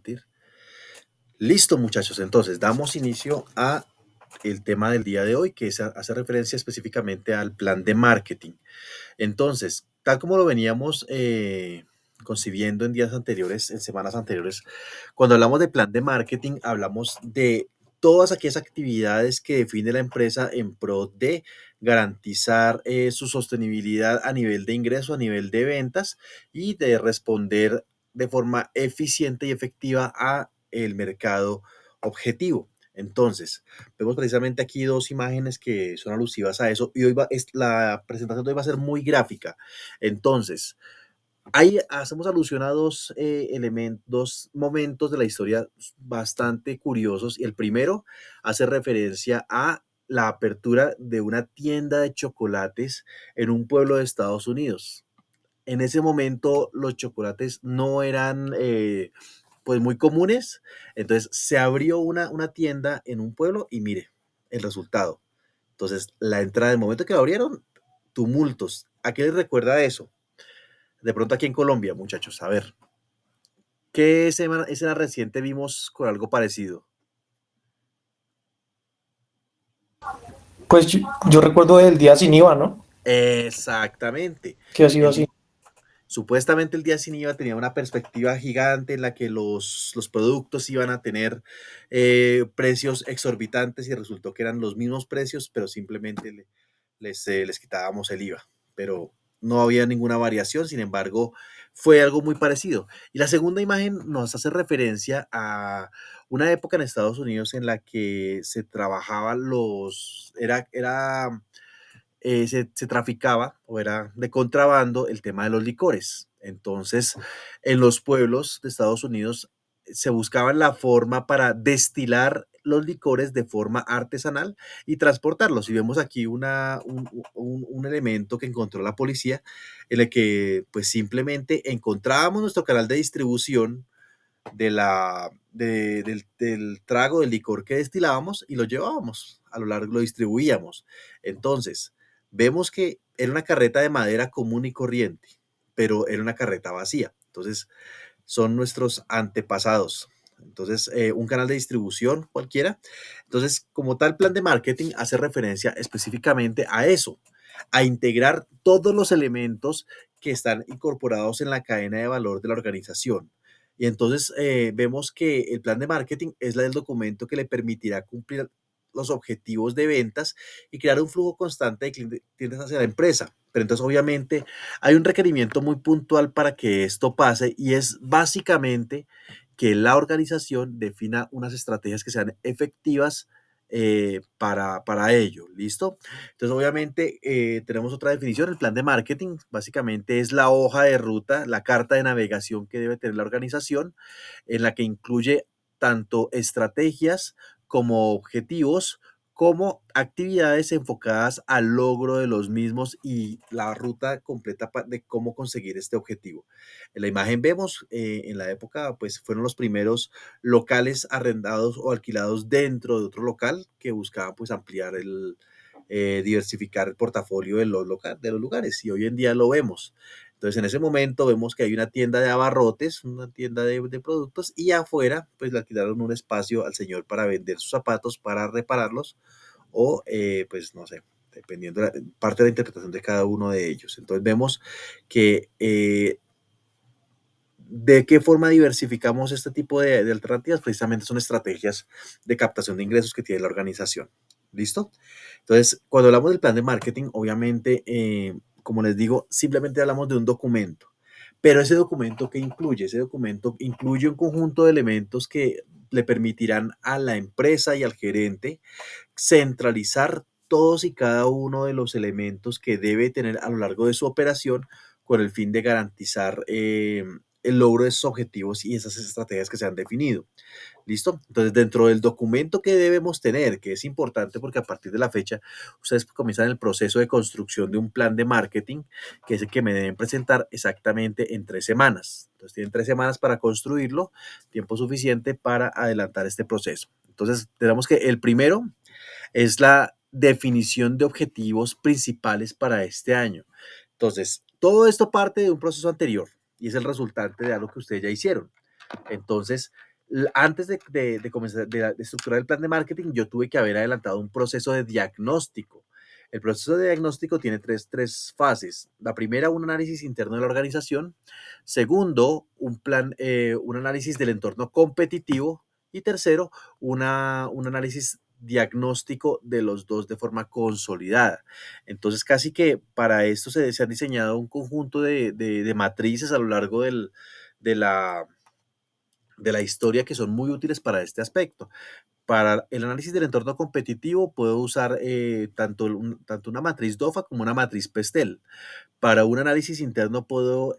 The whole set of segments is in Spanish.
compartir. Listo, muchachos. Entonces, damos inicio a el tema del día de hoy, que hace referencia específicamente al plan de marketing. Entonces, tal como lo veníamos concibiendo en días anteriores, en semanas anteriores, cuando hablamos de plan de marketing, hablamos de todas aquellas actividades que define la empresa en pro de garantizar su sostenibilidad a nivel de ingreso, a nivel de ventas y de responder de forma eficiente y efectiva a el mercado objetivo. Entonces, vemos precisamente aquí dos imágenes que son alusivas a eso y la presentación de hoy va a ser muy gráfica. Entonces, ahí hacemos alusión a dos elementos, dos momentos de la historia bastante curiosos. Y el primero hace referencia a la apertura de una tienda de chocolates en un pueblo de Estados Unidos. En ese momento los chocolates no eran pues muy comunes, entonces se abrió una tienda en un pueblo y mire el resultado. Entonces la entrada, del momento que lo abrieron, tumultos. ¿A qué les recuerda eso? De pronto aquí en Colombia, muchachos, a ver, ¿qué escena reciente vimos con algo parecido? Pues yo recuerdo el día sin IVA, ¿no? Exactamente. Que ha sido El, así. Supuestamente el día sin IVA tenía una perspectiva gigante en la que los productos iban a tener precios exorbitantes y resultó que eran los mismos precios, pero simplemente les quitábamos el IVA. Pero no había ninguna variación, sin embargo, fue algo muy parecido. Y la segunda imagen nos hace referencia a una época en Estados Unidos en la que se trabajaba se traficaba o era de contrabando el tema de los licores. Entonces, en los pueblos de Estados Unidos se buscaban la forma para destilar los licores de forma artesanal y transportarlos. Y vemos aquí un elemento que encontró la policía en el que pues simplemente encontrábamos nuestro canal de distribución del trago, del licor que destilábamos y lo llevábamos a lo largo, lo distribuíamos. Entonces, vemos que era una carreta de madera común y corriente, pero era una carreta vacía. Entonces, son nuestros antepasados. Entonces, un canal de distribución cualquiera. Entonces, como tal, plan de marketing hace referencia específicamente a eso, a integrar todos los elementos que están incorporados en la cadena de valor de la organización. Y entonces vemos que el plan de marketing es el documento que le permitirá cumplir los objetivos de ventas y crear un flujo constante de clientes hacia la empresa. Pero entonces, obviamente, hay un requerimiento muy puntual para que esto pase y es básicamente que la organización defina unas estrategias que sean efectivas para ello. ¿Listo? Entonces, obviamente, tenemos otra definición. El plan de marketing básicamente es la hoja de ruta, la carta de navegación que debe tener la organización, en la que incluye tanto estrategias como objetivos, como actividades enfocadas al logro de los mismos y la ruta completa de cómo conseguir este objetivo. En la imagen vemos, en la época, pues fueron los primeros locales arrendados o alquilados dentro de otro local que buscaban pues ampliar diversificar el portafolio de los lugares y hoy en día lo vemos. Entonces, en ese momento vemos que hay una tienda de abarrotes, una tienda de productos y afuera pues le alquilaron un espacio al señor para vender sus zapatos, para repararlos o pues no sé, dependiendo de parte de la interpretación de cada uno de ellos. Entonces vemos que de qué forma diversificamos este tipo de alternativas, precisamente son estrategias de captación de ingresos que tiene la organización. ¿Listo? Entonces, cuando hablamos del plan de marketing, obviamente, como les digo, simplemente hablamos de un documento. Pero ese documento, ¿qué incluye? Ese documento incluye un conjunto de elementos que le permitirán a la empresa y al gerente centralizar todos y cada uno de los elementos que debe tener a lo largo de su operación con el fin de garantizar el logro de esos objetivos y esas estrategias que se han definido. ¿Listo? Entonces, dentro del documento que debemos tener, que es importante porque a partir de la fecha ustedes comienzan el proceso de construcción de un plan de marketing, que es el que me deben presentar exactamente en 3 semanas. Entonces, tienen 3 semanas para construirlo, tiempo suficiente para adelantar este proceso. Entonces, tenemos que el primero es la definición de objetivos principales para este año. Entonces, todo esto parte de un proceso anterior y es el resultante de algo que ustedes ya hicieron. Entonces, Antes de comenzar, de estructurar el plan de marketing, yo tuve que haber adelantado un proceso de diagnóstico. El proceso de diagnóstico tiene tres fases. La primera, un análisis interno de la organización. Segundo, un análisis del entorno competitivo. Y tercero, un análisis diagnóstico de los dos de forma consolidada. Entonces, casi que para esto se han diseñado un conjunto de matrices a lo largo de la, de la historia que son muy útiles para este aspecto. Para el análisis del entorno competitivo puedo usar tanto una matriz DOFA como una matriz PESTEL. Para un análisis interno puedo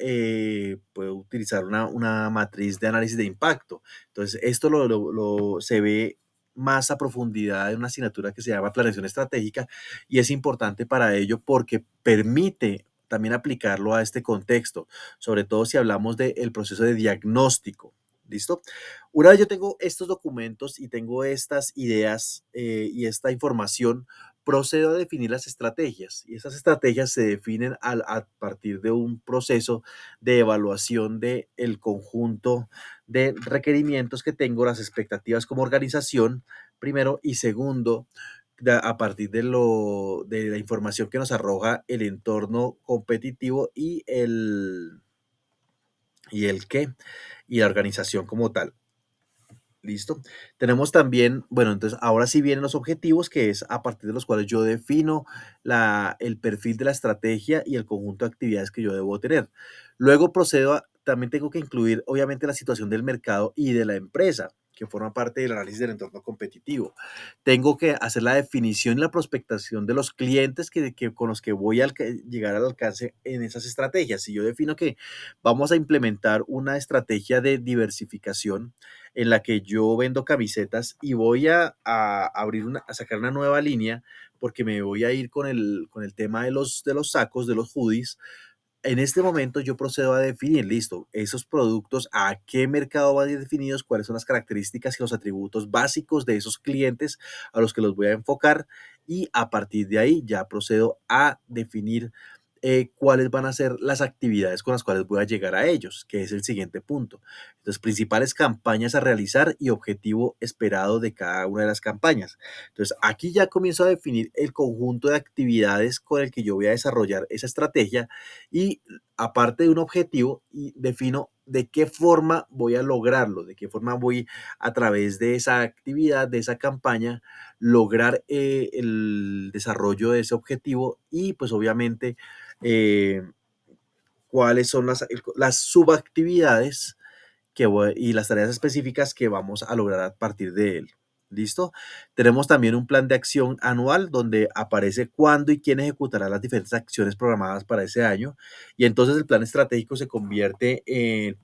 utilizar una matriz de análisis de impacto. Entonces, esto se ve más a profundidad en una asignatura que se llama planeación estratégica y es importante para ello porque permite también aplicarlo a este contexto, sobre todo si hablamos del proceso de diagnóstico. ¿Listo? Una vez yo tengo estos documentos y tengo estas ideas y esta información, procedo a definir las estrategias y esas estrategias se definen a partir de un proceso de evaluación del conjunto de requerimientos que tengo, las expectativas como organización, primero, y segundo, a partir de la información que nos arroja el entorno competitivo y qué, y la organización como tal. ¿Listo? Tenemos también, bueno, entonces ahora sí vienen los objetivos, que es a partir de los cuales yo defino el perfil de la estrategia y el conjunto de actividades que yo debo tener. Luego también tengo que incluir, obviamente, la situación del mercado y de la empresa, que forma parte del análisis del entorno competitivo. Tengo que hacer la definición y la prospectación de los clientes con los que voy a llegar al alcance en esas estrategias. Si yo defino que vamos a implementar una estrategia de diversificación, en la que yo vendo camisetas y voy a sacar una nueva línea porque me voy a ir con el tema de los sacos, de los hoodies. En este momento yo procedo a definir, listo, esos productos, a qué mercado van a ir definidos, cuáles son las características y los atributos básicos de esos clientes a los que los voy a enfocar y a partir de ahí ya procedo a definir cuáles van a ser las actividades con las cuales voy a llegar a ellos, que es el siguiente punto. Entonces, principales campañas a realizar y objetivo esperado de cada una de las campañas. Entonces, aquí ya comienzo a definir el conjunto de actividades con el que yo voy a desarrollar esa estrategia y aparte de un objetivo, y defino de qué forma voy a lograrlo, de qué forma voy a través de esa actividad, de esa campaña, lograr el desarrollo de ese objetivo y pues obviamente eh, cuáles son las subactividades y las tareas específicas que vamos a lograr a partir de él. ¿Listo? Tenemos también un plan de acción anual donde aparece cuándo y quién ejecutará las diferentes acciones programadas para ese año. Y entonces el plan estratégico se convierte en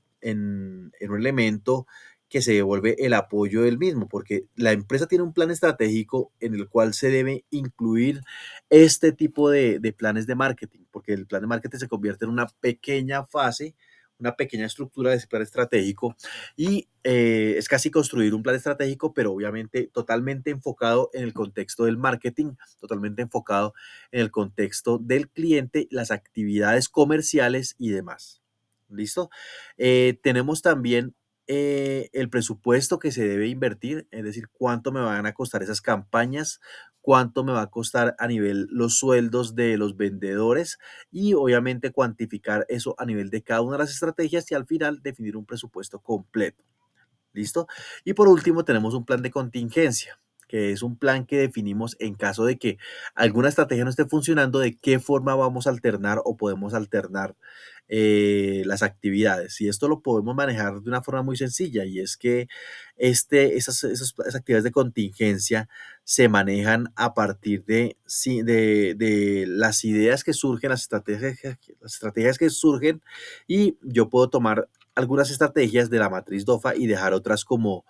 un elemento que se devuelve el apoyo del mismo, porque la empresa tiene un plan estratégico en el cual se debe incluir este tipo de planes de marketing, porque el plan de marketing se convierte en una pequeña fase, una pequeña estructura de ese plan estratégico y es casi construir un plan estratégico, pero obviamente totalmente enfocado en el contexto del marketing, totalmente enfocado en el contexto del cliente, las actividades comerciales y demás. ¿Listo? Tenemos también el presupuesto que se debe invertir, es decir, cuánto me van a costar esas campañas, cuánto me va a costar a nivel los sueldos de los vendedores y obviamente cuantificar eso a nivel de cada una de las estrategias y al final definir un presupuesto completo. ¿Listo? Y por último tenemos un plan de contingencia, que es un plan que definimos en caso de que alguna estrategia no esté funcionando, de qué forma vamos a alternar o podemos alternar las actividades. Y esto lo podemos manejar de una forma muy sencilla y es que esas actividades de contingencia se manejan a partir de las ideas que surgen, las estrategias que surgen y yo puedo tomar algunas estrategias de la matriz DOFA y dejar otras como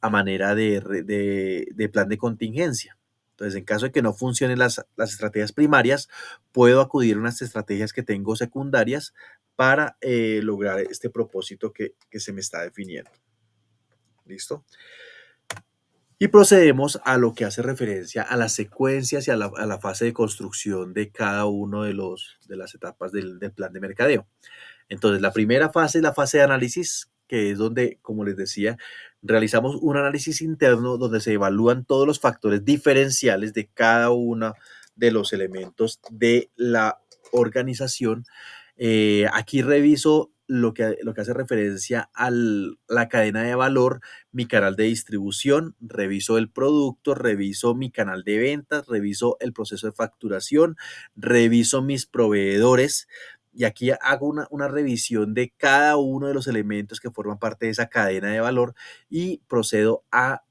a manera de plan de contingencia. Entonces, en caso de que no funcionen las estrategias primarias, puedo acudir a unas estrategias que tengo secundarias para lograr este propósito que se me está definiendo. ¿Listo? Y procedemos a lo que hace referencia a las secuencias y a la fase de construcción de cada uno de las etapas del plan de mercadeo. Entonces, la primera fase es la fase de análisis, que es donde, como les decía, realizamos un análisis interno donde se evalúan todos los factores diferenciales de cada uno de los elementos de la organización. Aquí reviso lo que hace referencia a la cadena de valor, mi canal de distribución, reviso el producto, reviso mi canal de ventas, reviso el proceso de facturación, reviso mis proveedores. Y aquí hago una revisión de cada uno de los elementos que forman parte de esa cadena de valor y procedo a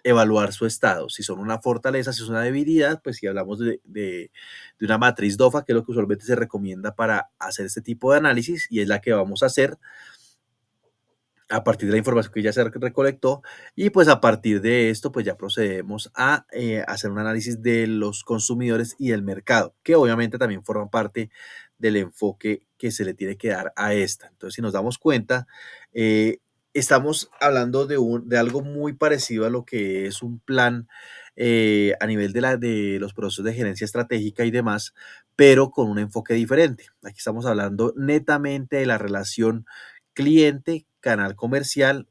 evaluar su estado. Si son una fortaleza, si es una debilidad, pues si hablamos de una matriz DOFA, que es lo que usualmente se recomienda para hacer este tipo de análisis y es la que vamos a hacer a partir de la información que ya se recolectó y pues a partir de esto pues ya procedemos a hacer un análisis de los consumidores y del mercado, que obviamente también forman parte del enfoque que se le tiene que dar a esta. Entonces, si nos damos cuenta, estamos hablando de algo muy parecido a lo que es un plan a nivel de los procesos de gerencia estratégica y demás, pero con un enfoque diferente. Aquí estamos hablando netamente de la relación cliente, canal comercial,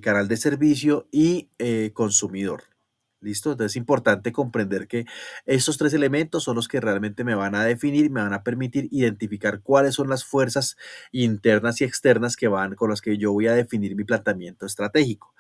canal de servicio y consumidor. ¿Listo? Entonces es importante comprender que estos tres elementos son los que realmente me van a definir, me van a permitir identificar cuáles son las fuerzas internas y externas que van con las que yo voy a definir mi planteamiento estratégico.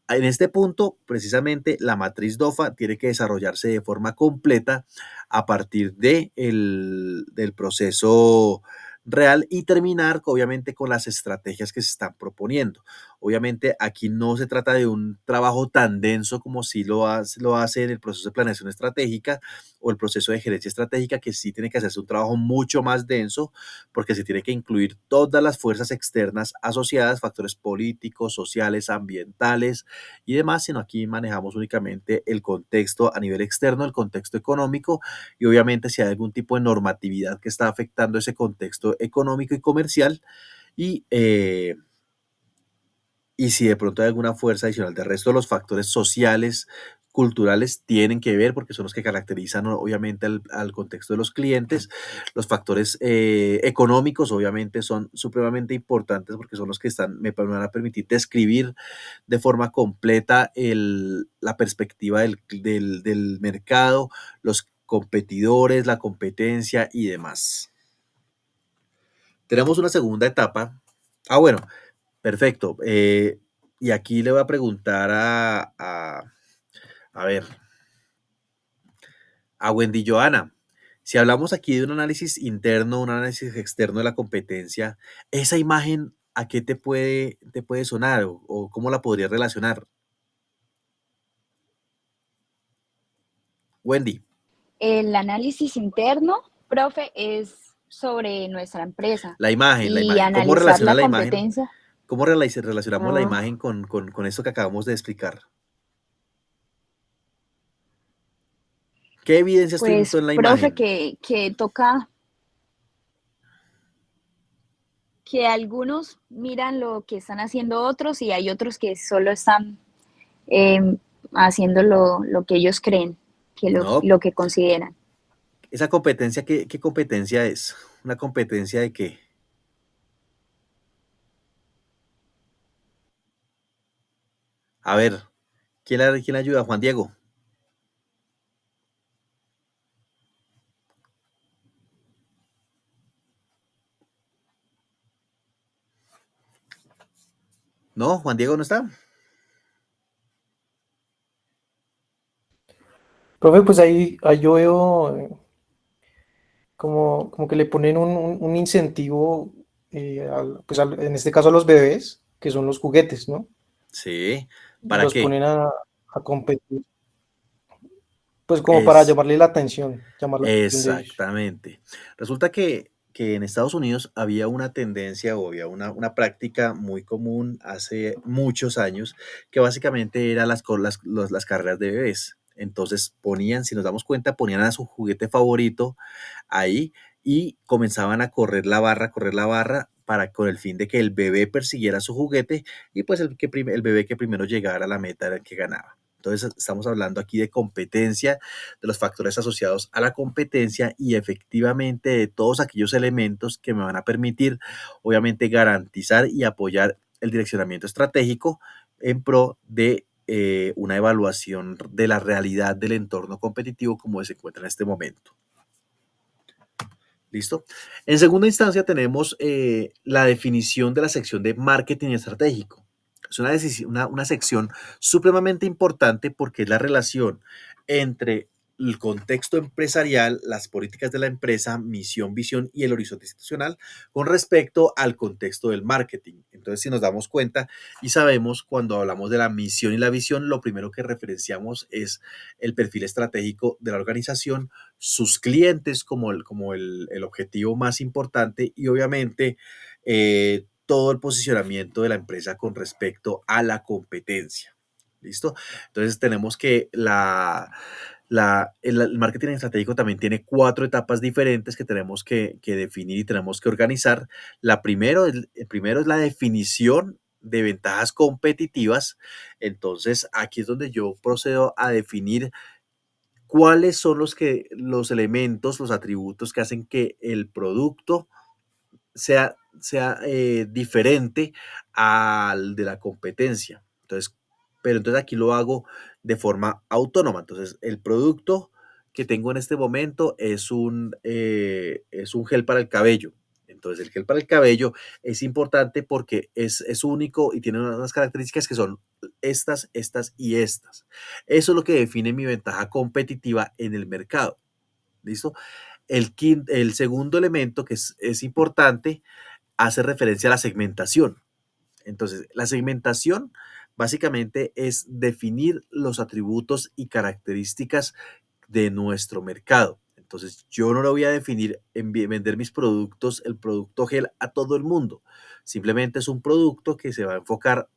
En este punto, precisamente, la matriz DOFA tiene que desarrollarse de forma completa a partir del proceso real y terminar, obviamente, con las estrategias que se están proponiendo. Obviamente, aquí no se trata de un trabajo tan denso como si lo hace en el proceso de planeación estratégica o el proceso de gerencia estratégica, que sí tiene que hacerse un trabajo mucho más denso porque se tiene que incluir todas las fuerzas externas asociadas, factores políticos, sociales, ambientales y demás, sino aquí manejamos únicamente el contexto a nivel externo, el contexto económico y obviamente si hay algún tipo de normatividad que está afectando ese contexto económico y comercial y, eh, y si de pronto hay alguna fuerza adicional. De resto, los factores sociales, culturales tienen que ver porque son los que caracterizan obviamente al contexto de los clientes. Los factores económicos obviamente son supremamente importantes porque son los que me van a permitir describir de forma completa la perspectiva del mercado, los competidores, la competencia y demás. Tenemos una segunda etapa. Bueno, perfecto. Y aquí le voy a preguntar a ver, a Wendy Joana. Si hablamos aquí de un análisis interno, un análisis externo de la competencia, esa imagen, ¿a qué te puede sonar o cómo la podrías relacionar? Wendy, El análisis interno, profe, es sobre nuestra empresa la y imagen. ¿Cómo analizar relaciona la la imagen? competencia. ¿Cómo relacionamos la Ah, imagen con esto que acabamos de explicar? ¿Qué evidencias tú pues, en la profe, imagen? que toca que algunos miran lo que están haciendo otros y hay otros que solo están eh, haciendo lo que ellos creen, No, lo que consideran. esa competencia, ¿qué competencia es? ¿Una competencia de qué? A ver, quién la ayuda? Juan Diego. No, Juan Diego no está. Profe, pues ahí yo veo como que le ponen un incentivo, en este caso a los bebés, que son los juguetes, ¿no? Sí. Y ¿Para los qué? ponen a competir, pues como para Es llamarle la atención, llamar la atención de ellos. exactamente. Resulta que en Estados Unidos había una tendencia o había una práctica muy común hace muchos años que básicamente era las carreras de bebés. Entonces ponían, si nos damos cuenta, ponían a su juguete favorito ahí y comenzaban a correr la barra para con el fin de que el bebé persiguiera su juguete y pues el bebé que primero llegara a la meta era el que ganaba. Entonces, estamos hablando aquí de competencia, de los factores asociados a la competencia y efectivamente de todos aquellos elementos que me van a permitir, obviamente, garantizar y apoyar el direccionamiento estratégico en pro de una evaluación de la realidad del entorno competitivo como se encuentra en este momento. ¿Listo? En segunda instancia tenemos la definición de la sección de marketing estratégico. Es una sección supremamente importante porque es la relación entre el contexto empresarial, las políticas de la empresa, misión, visión y el horizonte institucional con respecto al contexto del marketing. Entonces, si nos damos cuenta y sabemos cuando hablamos de la misión y la visión, lo primero que referenciamos es el perfil estratégico de la organización, sus clientes como el objetivo más importante y obviamente todo el posicionamiento de la empresa con respecto a la competencia. ¿Listo? Entonces tenemos que el marketing estratégico también tiene 4 etapas diferentes que tenemos que definir y tenemos que organizar. El primero es la definición de ventajas competitivas. Entonces aquí es donde yo procedo a definir cuáles son los elementos, los atributos que hacen que el producto sea diferente al de la competencia. Entonces, pero entonces aquí lo hago de forma autónoma. Entonces, el producto que tengo en este momento es un gel para el cabello. Entonces, el gel para el cabello es importante porque es único y tiene unas características que son estas, estas y estas. Eso es lo que define mi ventaja competitiva en el mercado. ¿Listo? El segundo elemento que es importante hace referencia a la segmentación. Entonces, la segmentación básicamente es definir los atributos y características de nuestro mercado. Entonces, yo no lo voy a definir en vender mis productos, el producto gel a todo el mundo. Simplemente es un producto que se va a enfocar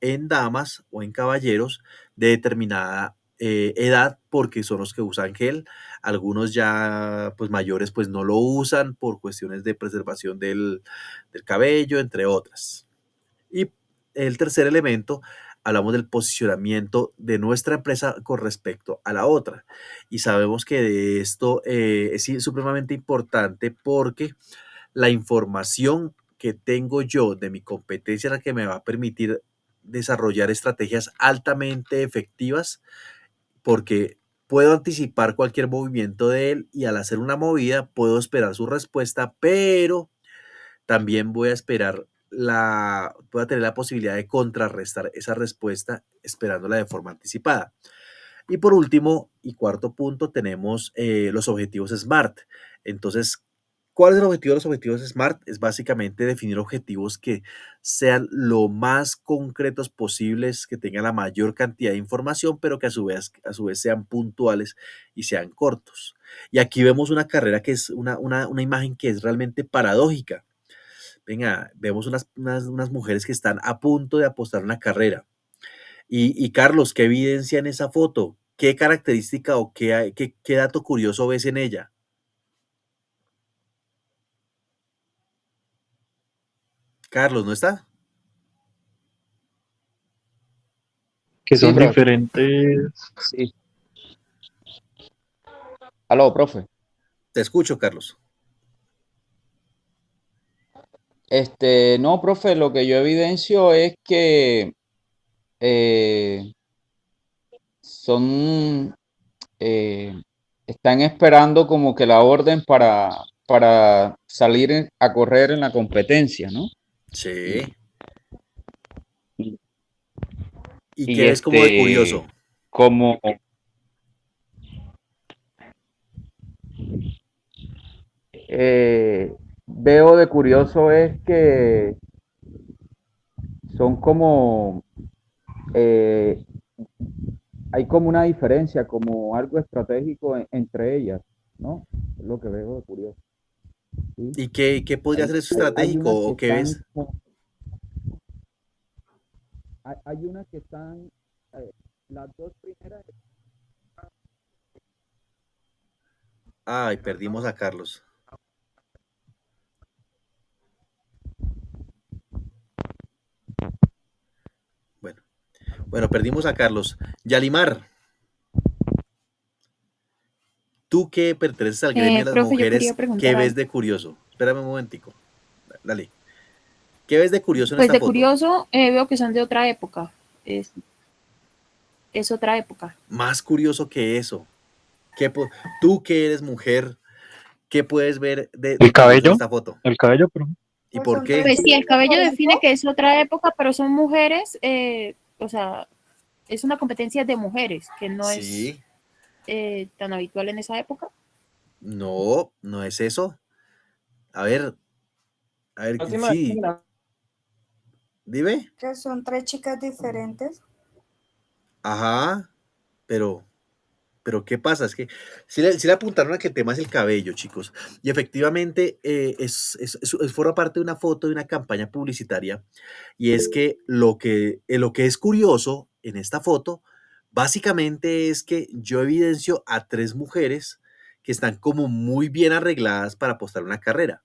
en damas o en caballeros de determinada edad porque son los que usan gel. Algunos ya pues mayores pues no lo usan por cuestiones de preservación del cabello, entre otras. Y el tercer elemento, hablamos del posicionamiento de nuestra empresa con respecto a la otra. Y sabemos que de esto es supremamente importante porque la información que tengo yo de mi competencia es la que me va a permitir desarrollar estrategias altamente efectivas porque puedo anticipar cualquier movimiento de él y al hacer una movida puedo esperar su respuesta, pero también voy a tener la posibilidad de contrarrestar esa respuesta esperándola de forma anticipada. Y por último y cuarto punto tenemos los objetivos SMART. Entonces, ¿cuál es el objetivo de los objetivos SMART? Es básicamente definir objetivos que sean lo más concretos posibles, que tengan la mayor cantidad de información, pero que a su vez sean puntuales y sean cortos. Y aquí vemos una carrera que es una imagen que es realmente paradójica. Venga, vemos unas mujeres que están a punto de apostar una carrera. Y Carlos, ¿qué evidencia en esa foto? ¿Qué característica o qué dato curioso ves en ella? Carlos, ¿no está? Que Sí, son profe. diferentes. Sí. Aló, profe. Te escucho, Carlos. No, profe, lo que yo evidencio es que eh, son, eh, están esperando como que la orden para salir a correr en la competencia, ¿no? Sí. Y, y, ¿Y qué y ves como de curioso? como veo de curioso es que son como eh, hay como una diferencia, como algo estratégico entre ellas, ¿no? Es lo que veo de curioso. ¿Sí? ¿Y qué podría ser eso Hay estratégico unas que o qué están, ves? hay unas que están, las dos primeras, Ay, perdimos a Carlos. Bueno, Bueno, perdimos a Carlos. Yalimar, tú que perteneces al gremio de las Profe, yo quería mujeres, ¿qué preguntar ves algo. de curioso? Espérame un momentico. Dale. ¿Qué ves de curioso en Pues esta de foto? curioso, veo que son de otra época. Es otra época. Más curioso que eso. Tú que eres mujer, ¿qué puedes ver de El curioso en cabello, esta foto? el cabello, pero ¿Y Pues por son tres qué? Pues sí, el chicas, cabello por define ejemplo. que es otra época, pero son mujeres, o sea, es una competencia de mujeres, que no es Sí, tan habitual en esa época. no, no es eso. A ver, sí, dime. Que son tres chicas diferentes. Ajá, pero ¿qué pasa? Es que sí le apuntaron a que el tema es el cabello, chicos. Y efectivamente forma parte de una foto de una campaña publicitaria. Y es que lo que es curioso en esta foto, básicamente es que yo evidencio a tres mujeres que están como muy bien arregladas para apostar una carrera.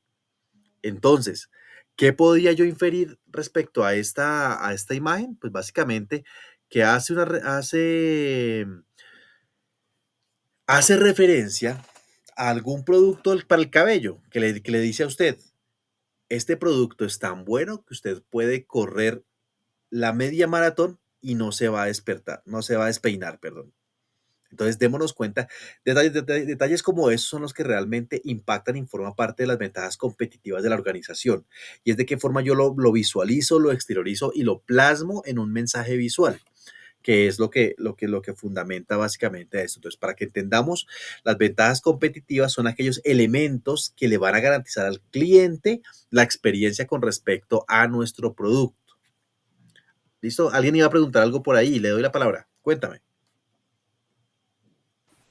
Entonces, ¿qué podía yo inferir respecto a esta imagen? Pues básicamente que hace referencia a algún producto para el cabello que le dice a usted, este producto es tan bueno que usted puede correr la media maratón y no se va a despertar, no se va a despeinar, perdón. Entonces, démonos cuenta, detalles como esos son los que realmente impactan y forman parte de las ventajas competitivas de la organización. Y es de qué forma yo lo visualizo, lo exteriorizo y lo plasmo en un mensaje visual, que es lo que fundamenta básicamente esto. Entonces, para que entendamos, las ventajas competitivas son aquellos elementos que le van a garantizar al cliente la experiencia con respecto a nuestro producto. ¿Listo? Alguien iba a preguntar algo por ahí, le doy la palabra. Cuéntame,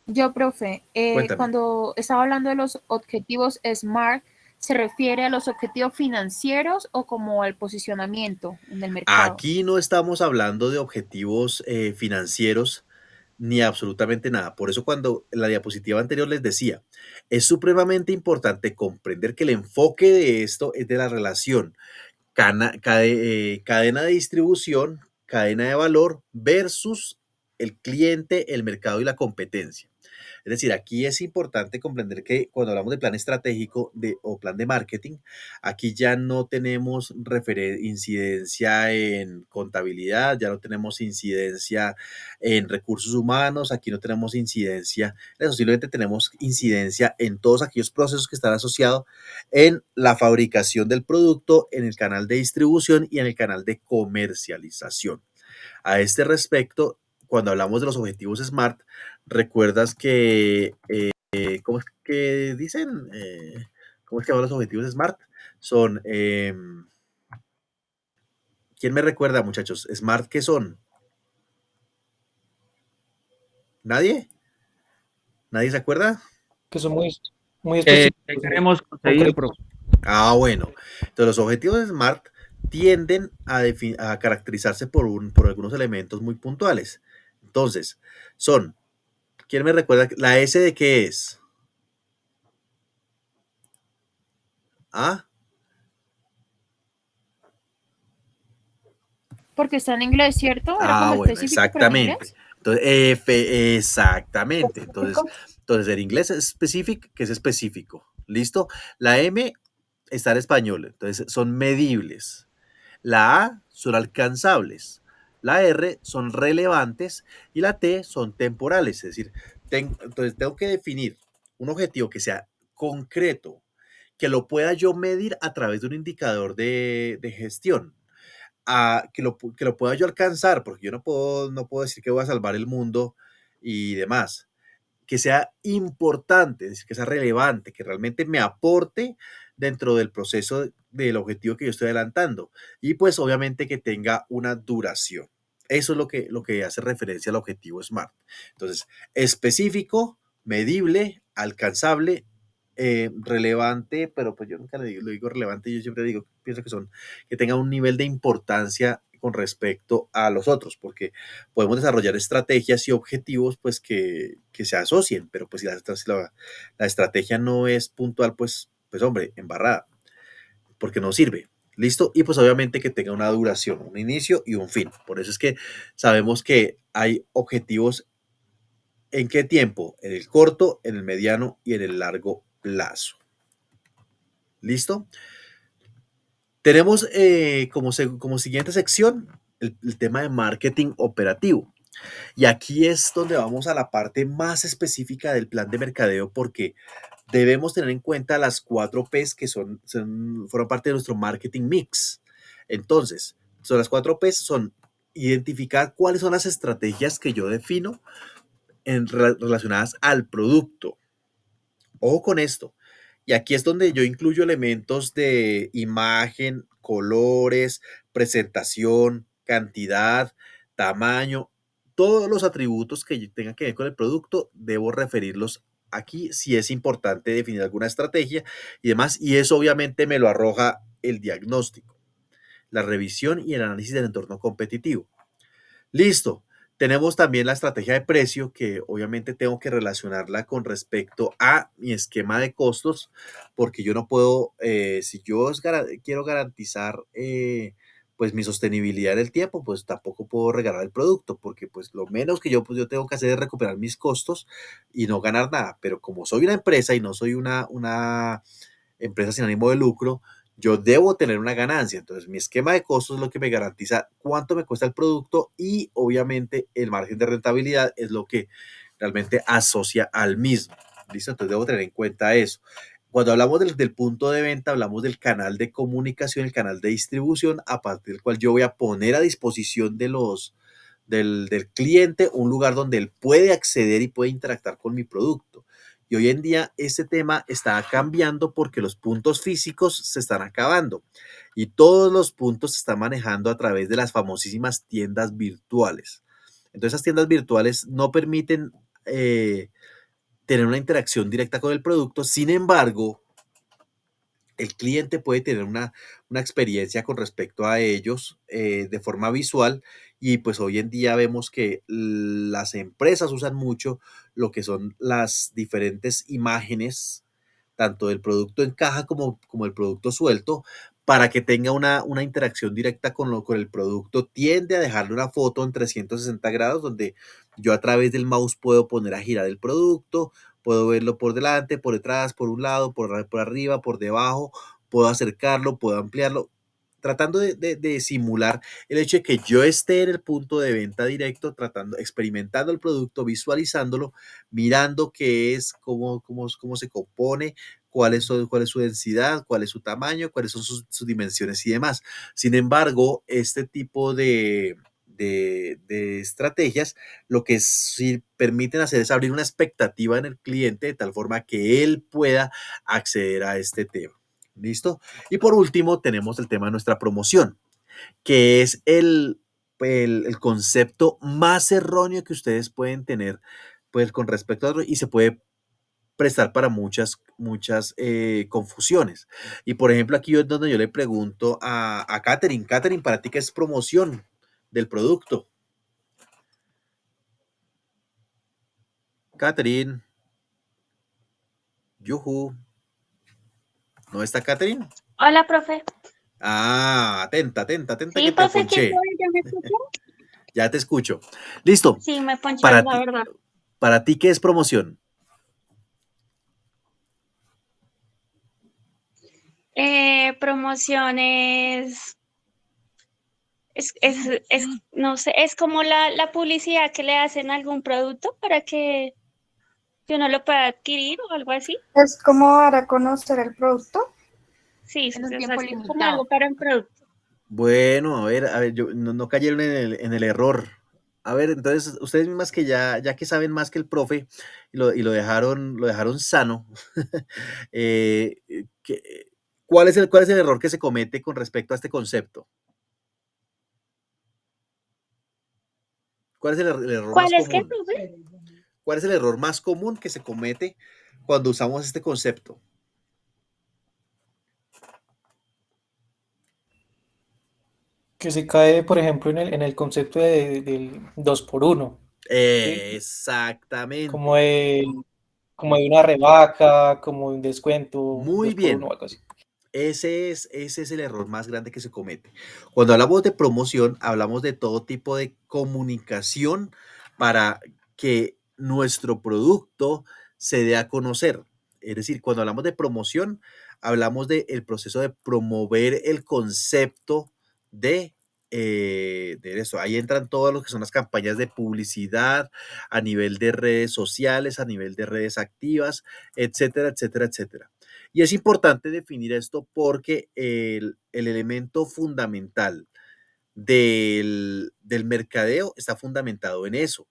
Yo, profe, cuéntame. cuando estaba hablando de los objetivos SMART, ¿se refiere a los objetivos financieros o como al posicionamiento en el mercado? Aquí no estamos hablando de objetivos financieros ni absolutamente nada. Por eso cuando en la diapositiva anterior les decía, es supremamente importante comprender que el enfoque de esto es de la relación cadena de distribución, cadena de valor versus el cliente, el mercado y la competencia. Es decir, aquí es importante comprender que cuando hablamos de plan estratégico o plan de marketing, aquí ya no tenemos incidencia en contabilidad, ya no tenemos incidencia en recursos humanos, aquí no tenemos incidencia, eso simplemente tenemos incidencia en todos aquellos procesos que están asociados en la fabricación del producto, en el canal de distribución y en el canal de comercialización. A este respecto, cuando hablamos de los objetivos SMART, recuerdas que, ¿cómo es que dicen? ¿Cómo es que llaman los objetivos SMART? Son, ¿quién me recuerda, muchachos? ¿SMART qué son? ¿Nadie? ¿Nadie se acuerda? Que son muy ¿Qué específicos, muy queremos conseguir, concretos. profe? Bueno. Entonces, los objetivos SMART tienden a caracterizarse por algunos elementos muy puntuales. Entonces, ¿quién me recuerda? ¿La S de qué es? ¿Ah? Porque está en inglés, ¿cierto? Era como Bueno, específico, pero en exactamente. inglés. Entonces, exactamente. Entonces, el inglés es specific, que es específico. ¿Listo? La M está en español, entonces son medibles. La A son alcanzables. La R son relevantes y la T son temporales. Es decir, entonces tengo que definir un objetivo que sea concreto, que lo pueda yo medir a través de un indicador de gestión, que lo pueda yo alcanzar, porque yo no puedo decir que voy a salvar el mundo y demás. Que sea importante, es decir, que sea relevante, que realmente me aporte dentro del proceso del objetivo que yo estoy adelantando. Y pues obviamente que tenga una duración. Eso es lo que hace referencia al objetivo SMART. Entonces, específico, medible, alcanzable, relevante, pero pues yo nunca lo digo relevante, yo siempre pienso que tenga un nivel de importancia con respecto a los otros, porque podemos desarrollar estrategias y objetivos pues que se asocien, pero pues si la estrategia no es puntual, pues hombre, embarrada, porque no sirve. ¿Listo? Y pues obviamente que tenga una duración, un inicio y un fin. Por eso es que sabemos que hay objetivos en qué tiempo, en el corto, en el mediano y en el largo plazo. ¿Listo? Tenemos como siguiente sección el tema de marketing operativo. Y aquí es donde vamos a la parte más específica del plan de mercadeo porque debemos tener en cuenta las 4 P's que forman parte de nuestro marketing mix. Entonces, son las 4 P's son identificar cuáles son las estrategias que yo defino relacionadas al producto. Ojo con esto. Y aquí es donde yo incluyo elementos de imagen, colores, presentación, cantidad, tamaño, todos los atributos que tengan que ver con el producto, debo referirlos aquí si es importante definir alguna estrategia y demás. Y eso obviamente me lo arroja el diagnóstico, la revisión y el análisis del entorno competitivo. Listo. Tenemos también la estrategia de precio, que obviamente tengo que relacionarla con respecto a mi esquema de costos, porque yo no puedo, si yo quiero garantizar pues mi sostenibilidad en el tiempo, pues tampoco puedo regalar el producto, porque pues lo menos que yo tengo que hacer es recuperar mis costos y no ganar nada. Pero como soy una empresa y no soy una empresa sin ánimo de lucro, yo debo tener una ganancia. Entonces, mi esquema de costos es lo que me garantiza cuánto me cuesta el producto y obviamente el margen de rentabilidad es lo que realmente asocia al mismo. ¿Listo? Entonces, debo tener en cuenta eso. Cuando hablamos del punto de venta, hablamos del canal de comunicación, el canal de distribución, a partir del cual yo voy a poner a disposición del cliente un lugar donde él puede acceder y puede interactuar con mi producto. Y hoy en día este tema está cambiando porque los puntos físicos se están acabando y todos los puntos se están manejando a través de las famosísimas tiendas virtuales. Entonces, esas tiendas virtuales no permiten tener una interacción directa con el producto. Sin embargo, el cliente puede tener una experiencia con respecto a ellos de forma visual y pues hoy en día vemos que las empresas usan mucho lo que son las diferentes imágenes, tanto del producto en caja como el producto suelto, para que tenga una interacción directa con el producto. Tiende a dejarle una foto en 360 grados donde yo a través del mouse puedo poner a girar el producto, puedo verlo por delante, por detrás, por un lado, por arriba, por debajo, puedo acercarlo, puedo ampliarlo, tratando de simular el hecho de que yo esté en el punto de venta directo, experimentando el producto, visualizándolo, mirando qué es, cómo se compone, cuál es su densidad, cuál es su tamaño, cuáles son sus dimensiones y demás. Sin embargo, este tipo de estrategias lo que sí permiten hacer es abrir una expectativa en el cliente de tal forma que él pueda acceder a este tema. ¿Listo? Y por último tenemos el tema de nuestra promoción, que es el concepto más erróneo que ustedes pueden tener pues, con respecto a otro y se puede prestar para muchas confusiones. Y por ejemplo, aquí es donde yo le pregunto a Katherine, Katherine, ¿para ti qué es promoción del producto? Katherine. Yuhu. ¿No está Katherine? Hola, profe. Ah, atenta, Sí, que te profe, ¿qué ponché. fue? ¿Ya me escuchó? Ya te escucho. Listo. Sí, me ponchó, Para la ti, verdad. para ti, ¿qué es promoción? Promociones, no sé, es como la publicidad que le hacen a algún producto para que uno lo pueda adquirir o algo así. Es como dar a conocer el producto. Sí, En un o tiempo sea, es como limitado. algo para un producto. Bueno, a ver, yo no cayeron en el error. A ver, entonces, ustedes mismas que ya que saben más que el profe y lo dejaron sano, eh, que- cuál es el error que se comete con respecto a este concepto? ¿Cuál es el error más ¿Cuál es qué, común? profe? ¿Cuál es el error más común que se comete cuando usamos este concepto? Que se cae, por ejemplo, en el concepto del 2 por 1, ¿sí? Exactamente. Como de, como de una rebaja, como de un descuento, Muy 2 por 1 bien. o algo así. Ese es el error más grande que se comete. Cuando hablamos de promoción, hablamos de todo tipo de comunicación para que nuestro producto se dé a conocer. Es decir, cuando hablamos de promoción, hablamos del proceso de promover el concepto de eso. Ahí entran todo lo que son las campañas de publicidad a nivel de redes sociales, a nivel de redes activas, etcétera, etcétera, etcétera. Y es importante definir esto porque el elemento fundamental del mercadeo está fundamentado en eso,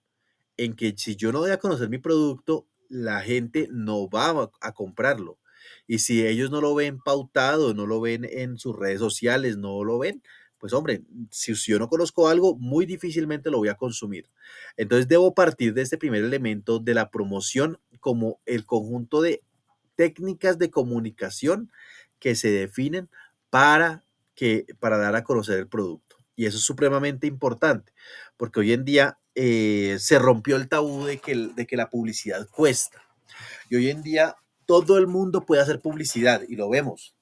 en que si yo no doy a conocer mi producto, la gente no va a comprarlo. Y si ellos no lo ven pautado, no lo ven en sus redes sociales, no lo ven, pues hombre, si yo no conozco algo, muy difícilmente lo voy a consumir. Entonces debo partir de este primer elemento de la promoción como el conjunto de técnicas de comunicación que se definen para, para dar a conocer el producto. Y eso es supremamente importante, porque hoy en día se rompió el tabú de que la publicidad cuesta. Y hoy en día todo el mundo puede hacer publicidad y lo vemos,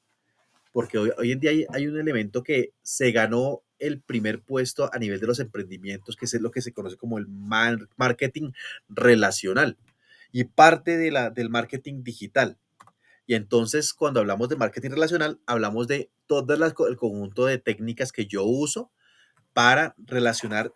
porque hoy en día hay un elemento que se ganó el primer puesto a nivel de los emprendimientos, que es lo que se conoce como el marketing relacional y parte del marketing digital. Y entonces, cuando hablamos de marketing relacional, hablamos de todo el conjunto de técnicas que yo uso para relacionar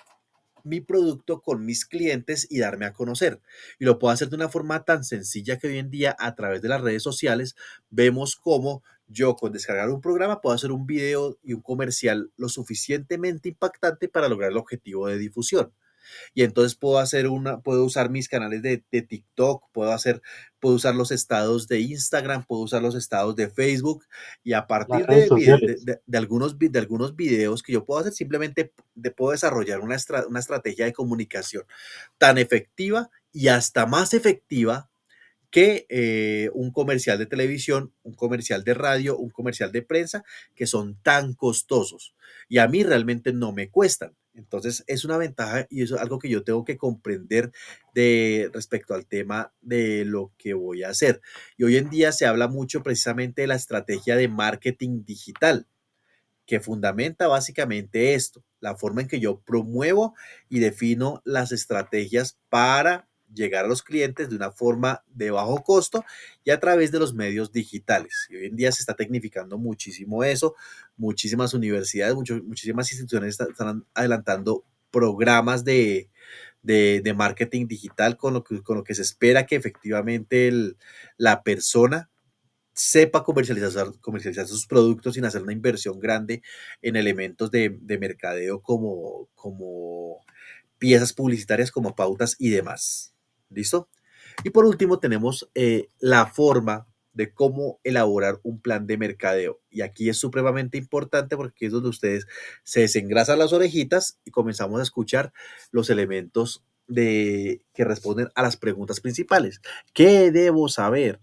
mi producto con mis clientes y darme a conocer. Y lo puedo hacer de una forma tan sencilla que hoy en día a través de las redes sociales vemos cómo yo con descargar un programa puedo hacer un video y un comercial lo suficientemente impactante para lograr el objetivo de difusión. Y entonces puedo usar mis canales de TikTok, puedo usar los estados de Instagram, puedo usar los estados de Facebook y a Las partir redes sociales. de algunos videos que yo puedo hacer, simplemente puedo desarrollar una estrategia de comunicación tan efectiva y hasta más efectiva que un comercial de televisión, un comercial de radio, un comercial de prensa, que son tan costosos. Y a mí realmente no me cuestan. Entonces es una ventaja y eso es algo que yo tengo que comprender respecto al tema de lo que voy a hacer. Y hoy en día se habla mucho precisamente de la estrategia de marketing digital, que fundamenta básicamente esto, la forma en que yo promuevo y defino las estrategias para llegar a los clientes de una forma de bajo costo y a través de los medios digitales. Y hoy en día se está tecnificando muchísimo eso, muchísimas universidades, muchísimas instituciones están adelantando programas de marketing digital con lo que se espera que efectivamente la persona sepa comercializar sus productos sin hacer una inversión grande en elementos de mercadeo como piezas publicitarias, como pautas y demás. ¿Listo? Y por último tenemos la forma de cómo elaborar un plan de mercadeo. Y aquí es supremamente importante porque aquí es donde ustedes se desengrasan las orejitas y comenzamos a escuchar los elementos que responden a las preguntas principales. ¿Qué debo saber?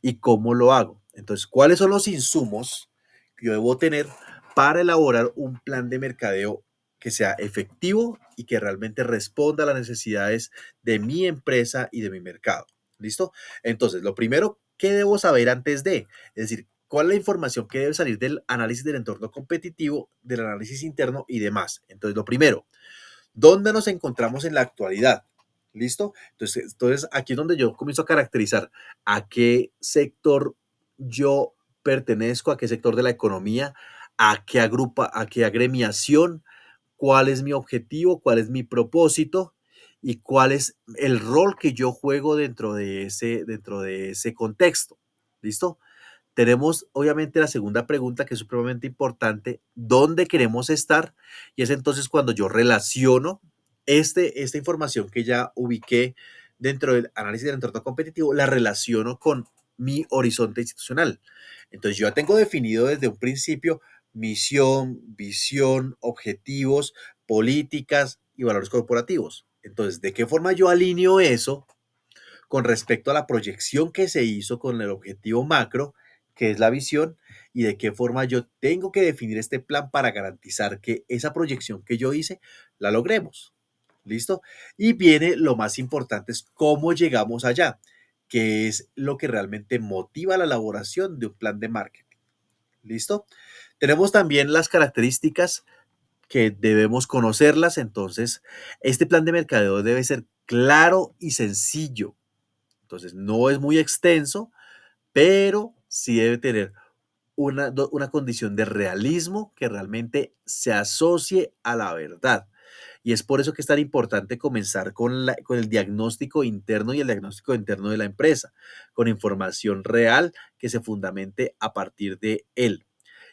¿Y cómo lo hago? Entonces, ¿cuáles son los insumos que yo debo tener para elaborar un plan de mercadeo que sea efectivo y que realmente responda a las necesidades de mi empresa y de mi mercado? ¿Listo? Entonces, lo primero, ¿qué debo saber antes de? Es decir, ¿cuál es la información que debe salir del análisis del entorno competitivo, del análisis interno y demás? Entonces, lo primero, ¿dónde nos encontramos en la actualidad? ¿Listo? Entonces, aquí es donde yo comienzo a caracterizar a qué sector yo pertenezco, a qué sector de la economía, a qué agremiación, cuál es mi objetivo, cuál es mi propósito y cuál es el rol que yo juego dentro de ese contexto. ¿Listo? Tenemos obviamente la segunda pregunta que es supremamente importante, ¿dónde queremos estar? Y es entonces cuando yo relaciono esta información que ya ubiqué dentro del análisis del entorno competitivo, la relaciono con mi horizonte institucional. Entonces yo ya tengo definido desde un principio misión, visión, objetivos, políticas y valores corporativos. Entonces, ¿de qué forma yo alineo eso con respecto a la proyección que se hizo con el objetivo macro, que es la visión, y de qué forma yo tengo que definir este plan para garantizar que esa proyección que yo hice la logremos? ¿Listo? Y viene lo más importante, es cómo llegamos allá, que es lo que realmente motiva la elaboración de un plan de marketing. ¿Listo? Tenemos también las características que debemos conocerlas. Entonces, este plan de mercadeo debe ser claro y sencillo. Entonces, no es muy extenso, pero sí debe tener una condición de realismo que realmente se asocie a la verdad. Y es por eso que es tan importante comenzar con el diagnóstico interno y el diagnóstico interno de la empresa, con información real que se fundamente a partir de él.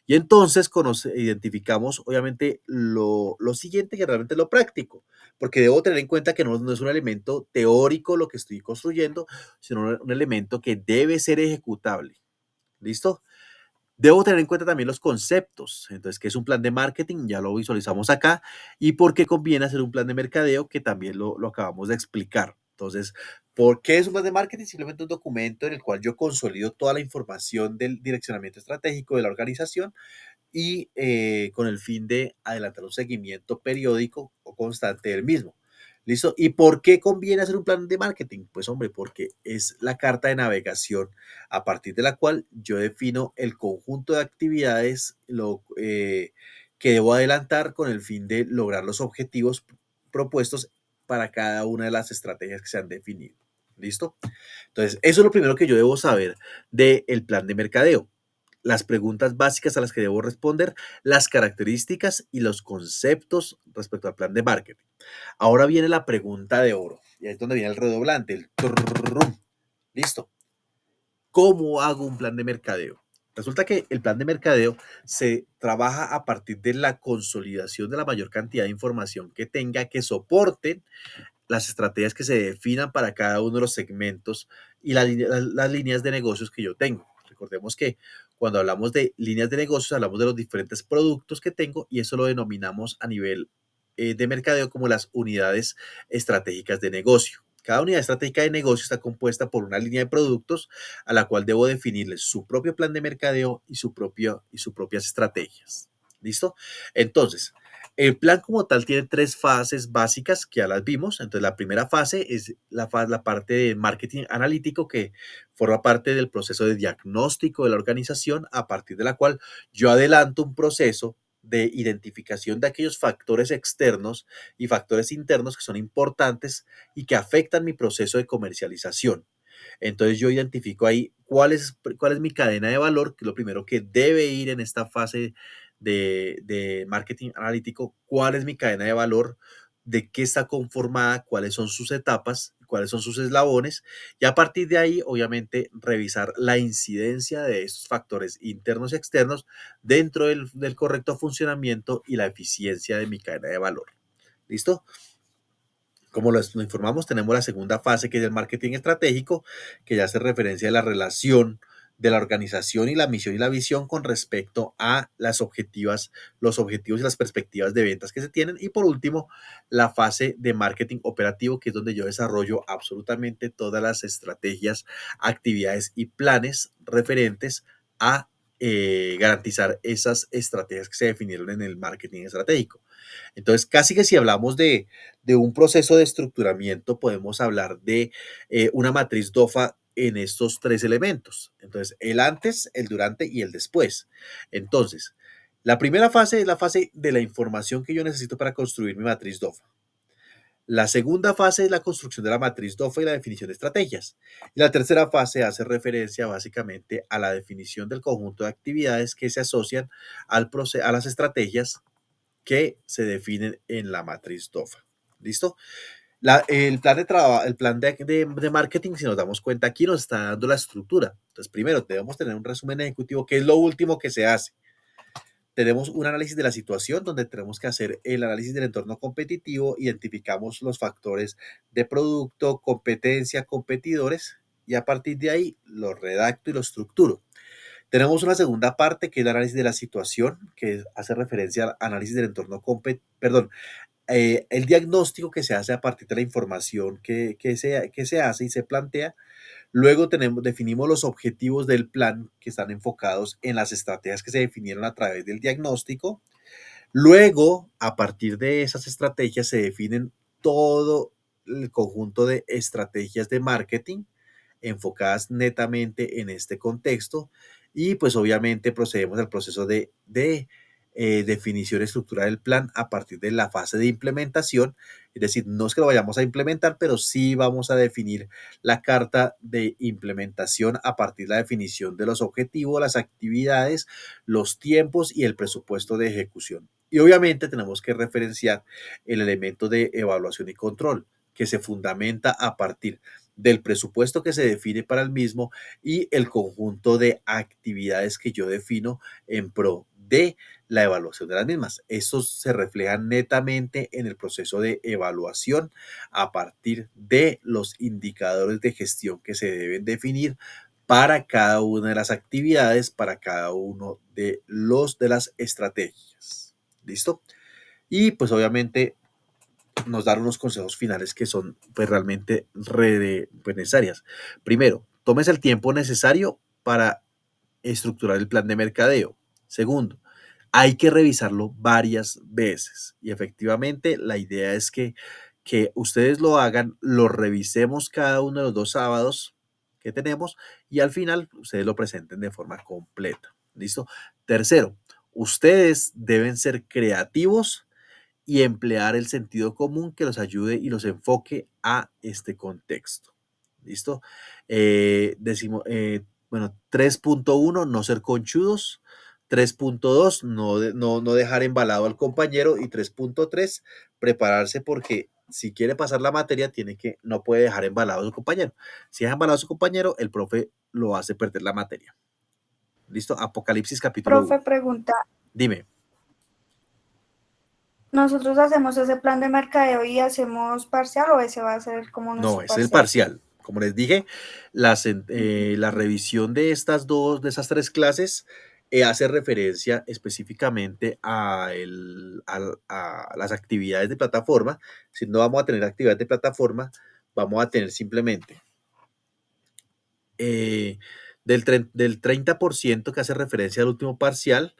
Y entonces identificamos, obviamente, lo siguiente, que realmente es lo práctico, porque debo tener en cuenta que no es un elemento teórico lo que estoy construyendo, sino un elemento que debe ser ejecutable. ¿Listo? Debo tener en cuenta también los conceptos. Entonces, ¿qué es un plan de marketing? Ya lo visualizamos acá. ¿Y por qué conviene hacer un plan de mercadeo? Que también lo acabamos de explicar. Entonces, ¿por qué es un plan de marketing? Simplemente un documento en el cual yo consolido toda la información del direccionamiento estratégico de la organización y con el fin de adelantar un seguimiento periódico o constante del mismo. ¿Listo? ¿Y por qué conviene hacer un plan de marketing? Pues hombre, porque es la carta de navegación a partir de la cual yo defino el conjunto de actividades que debo adelantar con el fin de lograr los objetivos propuestos para cada una de las estrategias que se han definido. ¿Listo? Entonces, eso es lo primero que yo debo saber del plan de mercadeo. Las preguntas básicas a las que debo responder, las características y los conceptos respecto al plan de marketing. Ahora viene la pregunta de oro, y ahí es donde viene el redoblante, el turrum. Listo. ¿Cómo hago un plan de mercadeo? Resulta que el plan de mercadeo se trabaja a partir de la consolidación de la mayor cantidad de información que tenga que soporten las estrategias que se definan para cada uno de los segmentos y las líneas de negocios que yo tengo. Recordemos que cuando hablamos de líneas de negocios, hablamos de los diferentes productos que tengo y eso lo denominamos a nivel de mercadeo como las unidades estratégicas de negocio. Cada unidad estratégica de negocio está compuesta por una línea de productos a la cual debo definirle su propio plan de mercadeo y sus propias estrategias. ¿Listo? Entonces, el plan como tal tiene tres fases básicas que ya las vimos. Entonces, la primera fase es la parte de marketing analítico que forma parte del proceso de diagnóstico de la organización, a partir de la cual yo adelanto un proceso de identificación de aquellos factores externos y factores internos que son importantes y que afectan mi proceso de comercialización. Entonces yo identifico ahí cuál es mi cadena de valor, que es lo primero que debe ir en esta fase de marketing analítico, cuál es mi cadena de valor, de qué está conformada, cuáles son sus etapas, cuáles son sus eslabones, y a partir de ahí, obviamente, revisar la incidencia de estos factores internos y externos dentro del correcto funcionamiento y la eficiencia de mi cadena de valor. ¿Listo? Como lo informamos, tenemos la segunda fase, que es el marketing estratégico, que ya hace referencia a la relación de la organización y la misión y la visión con respecto a los objetivos y las perspectivas de ventas que se tienen. Y por último, la fase de marketing operativo, que es donde yo desarrollo absolutamente todas las estrategias, actividades y planes referentes a garantizar esas estrategias que se definieron en el marketing estratégico. Entonces, casi que si hablamos de un proceso de estructuramiento, podemos hablar de una matriz DOFA en estos tres elementos. Entonces, el antes, el durante y el después. Entonces, la primera fase es la fase de la información que yo necesito para construir mi matriz DOFA. La segunda fase es la construcción de la matriz DOFA y la definición de estrategias. Y la tercera fase hace referencia básicamente a la definición del conjunto de actividades que se asocian a las estrategias que se definen en la matriz DOFA. ¿Listo? El plan de trabajo, el plan de marketing, si nos damos cuenta aquí, nos está dando la estructura. Entonces, primero debemos tener un resumen ejecutivo, que es lo último que se hace. Tenemos un análisis de la situación donde tenemos que hacer el análisis del entorno competitivo, identificamos los factores de producto, competencia, competidores y a partir de ahí lo redacto y lo estructuro. Tenemos una segunda parte que es el análisis de la situación, que hace referencia al análisis del entorno el diagnóstico que se hace a partir de la información que se hace y se plantea. Luego definimos los objetivos del plan que están enfocados en las estrategias que se definieron a través del diagnóstico. Luego, a partir de esas estrategias se definen todo el conjunto de estrategias de marketing enfocadas netamente en este contexto Y pues obviamente procedemos al proceso de definición estructural del plan a partir de la fase de implementación. Es decir, no es que lo vayamos a implementar, pero sí vamos a definir la carta de implementación a partir de la definición de los objetivos, las actividades, los tiempos y el presupuesto de ejecución. Y obviamente tenemos que referenciar el elemento de evaluación y control, que se fundamenta a partir del presupuesto que se define para el mismo y el conjunto de actividades que yo defino en pro de la evaluación de las mismas. Estos se reflejan netamente en el proceso de evaluación a partir de los indicadores de gestión que se deben definir para cada una de las actividades, para cada uno de las estrategias. ¿Listo? Y pues obviamente nos dan unos consejos finales que son pues realmente pues, necesarias. Primero, tómese el tiempo necesario para estructurar el plan de mercadeo. Segundo, hay que revisarlo varias veces y efectivamente la idea es que ustedes lo hagan, lo revisemos cada uno de los 2 sábados que tenemos y al final ustedes lo presenten de forma completa. ¿Listo? Tercero, ustedes deben ser creativos y emplear el sentido común que los ayude y los enfoque a este contexto. ¿Listo? Bueno, 3.1, no ser conchudos. 3.2, no dejar embalado al compañero. Y 3.3, prepararse porque si quiere pasar la materia, no puede dejar embalado a su compañero. Si deja embalado a su compañero, el profe lo hace perder la materia. ¿Listo? Apocalipsis capítulo 1. Profe, pregunta, Dime. ¿nosotros hacemos ese plan de mercadeo y hacemos parcial o ese va a ser como nuestro No, es el parcial. Como les dije, la revisión de esas 3 clases hace referencia específicamente a las actividades de plataforma. Si no vamos a tener actividades de plataforma, vamos a tener simplemente del 30% que hace referencia al último parcial,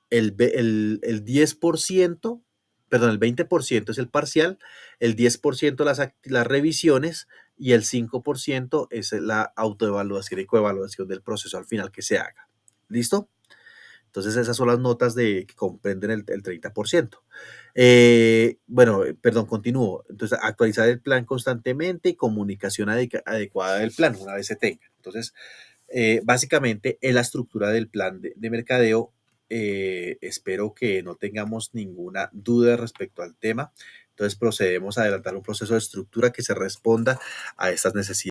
el 10%, perdón, el 20% es el parcial, el 10% las revisiones y el 5% es la autoevaluación y coevaluación del proceso al final que se haga. ¿Listo? Entonces esas son las notas que comprenden el 30%. Bueno, perdón, continúo. Entonces actualizar el plan constantemente y comunicación adecuada del plan una vez se tenga. Entonces, básicamente es la estructura del plan de mercadeo. Espero que no tengamos ninguna duda respecto al tema. Entonces procedemos a adelantar un proceso de estructura que se responda a estas necesidades.